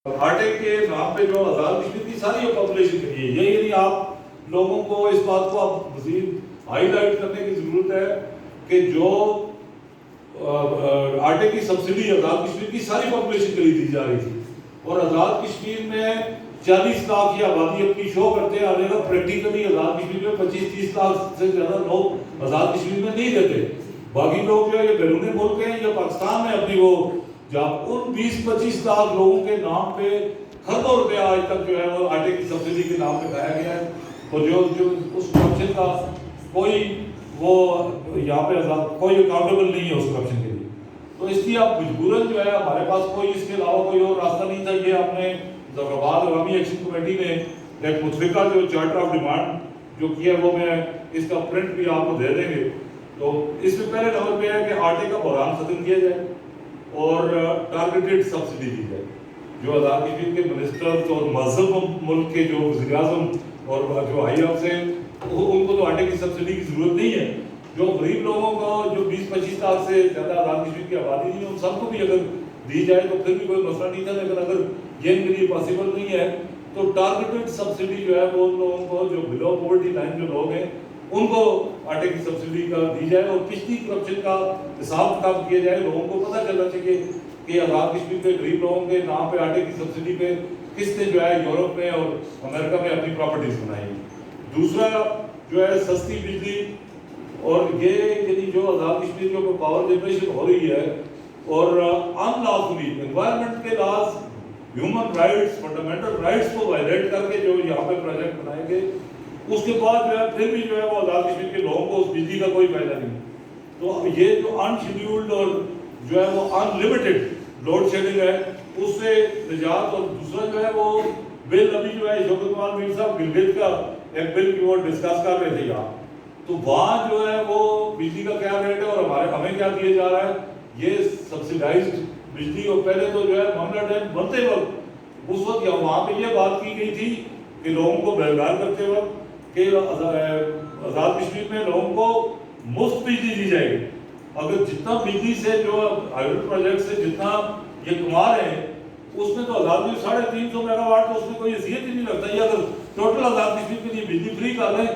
آٹے کے نام پہ جو آزاد کشمیر کی ساری پاپولیشن کے لیے یہی نہیں، آپ لوگوں کو اس بات کو اب مزید ہائی لائٹ کرنے کی ضرورت ہے کہ جو آٹے کی سبسڈی آزاد کشمیر کی ساری پاپولیشن کے لیے دی جا رہی تھی، اور آزاد کشمیر میں 40 لاکھ کی آبادی اپنی شو کرتے ہیں، اور پریکٹیکلی آزاد کشمیر میں 25-30 لاکھ سے زیادہ لوگ آزاد کشمیر میں نہیں رہتے۔ باقی لوگ جو ہے یہ بیرون ملک ہیں یا پاکستان میں اپنی وہ جب ان 20-25 لاکھ لوگوں کے نام پہ کروڑوں روپیہ آج تک جو ہے وہ آٹے کی سبسڈی کے نام پہ کھایا گیا ہے، اور جو اس کرپشن کا کوئی وہ یہاں پہ کوئی اکاؤنٹیبل نہیں ہے اس کرپشن کے لیے، تو اس کی اب مجبوراً جو ہے ہمارے پاس کوئی اس کے علاوہ کوئی اور راستہ نہیں تھا۔ یہ آپ نے ظفر آباد عوامی ایکشن کمیٹی نے ایک متفقہ جو چارٹر آف ڈیمانڈ جو کیا ہے وہ میں اس کا پرنٹ بھی آپ کو دے دیں گے۔ تو اس میں پہلے نمبر پہ ہے کہ آٹے کا بحران ختم کیا جائے اور ٹارگیٹڈ سبسڈی دی جائے۔ جو آزاد کشمیر کے منسٹرز اور مہذب ملک کے جو وزیر اعظم اور جو آئی آف سے ان کو تو آٹے کی سبسڈی کی ضرورت نہیں ہے، جو غریب لوگوں کو جو 20-25 لاکھ سے زیادہ آزاد کشمیر کی آبادی نہیں ہے ان سب کو بھی اگر دی جائے تو پھر بھی کوئی مسئلہ نہیں تھا، لیکن اگر یہ ان کے لیے پاسبل نہیں ہے تو ٹارگیٹڈ سبسڈی جو ہے وہ ان لوگوں کو جو بلو پاورٹی لائن جو لوگ ہیں ان کو آٹے کی سبسڈی کا دی جائے، اور پچھلی کرپشن کا حساب کتاب کیا جائے۔ لوگوں کو پتہ چلنا چاہیے کہ آزاد کشمیر کے غریب لوگوں کے نام پہ آٹے کی سبسڈی پہ کس نے جو ہے یورپ میں اور امریکہ میں اپنی پراپرٹیز بنائی۔ دوسرا جو ہے سستی بجلی، اور یہ یعنی جو آزاد کشمیر کے اوپر پاور جنریشن ہو رہی ہے اور ان لافلی انوائرمنٹ کے laws, human rights, fundamental rights کو وائلیٹ کر کے جو یہاں پہ پروجیکٹ بنائے گئے، اس کے بعد جو ہے پھر بھی جو ہے وہ آزاد کشمیر کے لوگوں کو اس بجلی کا کوئی فائدہ نہیں۔ تو یہ جو ان شیڈیولڈ اور جو ہے وہ ان لمیٹڈ لوڈ شیڈنگ ہے اس سے نجات، اور دوسرا جو ہے وہ بل ابھی جو ہے شوکت کمار میر صاحب گلگت کا ایک بل کی وہ ڈسکس کر رہے تھے یہاں، تو وہاں جو ہے وہ بجلی کا کیا ریٹ ہے اور ہمیں کیا دیا جا رہا ہے، یہ سبسیڈائزڈ بجلی۔ اور پہلے تو جو ہے معاملہ ڈیم بنتے وقت اس وقت وہاں پہ یہ بات کی گئی تھی کہ لوگوں کو بیدار کرتے وقت کہ آزاد کشمیر میں لوگوں کو مفت بجلی دی جائے گی۔ اگر جتنا بجلی سے جو ہائیڈرو پروجیکٹ سے جتنا یہ کما رہے ہیں اس میں تو آزاد کشمیر 350 میگا واٹ تو اس میں کوئی حیثیت ہی نہیں لگتا۔ یہ اگر ٹوٹل آزاد کشمیر کے لیے بجلی فری کر رہے ہیں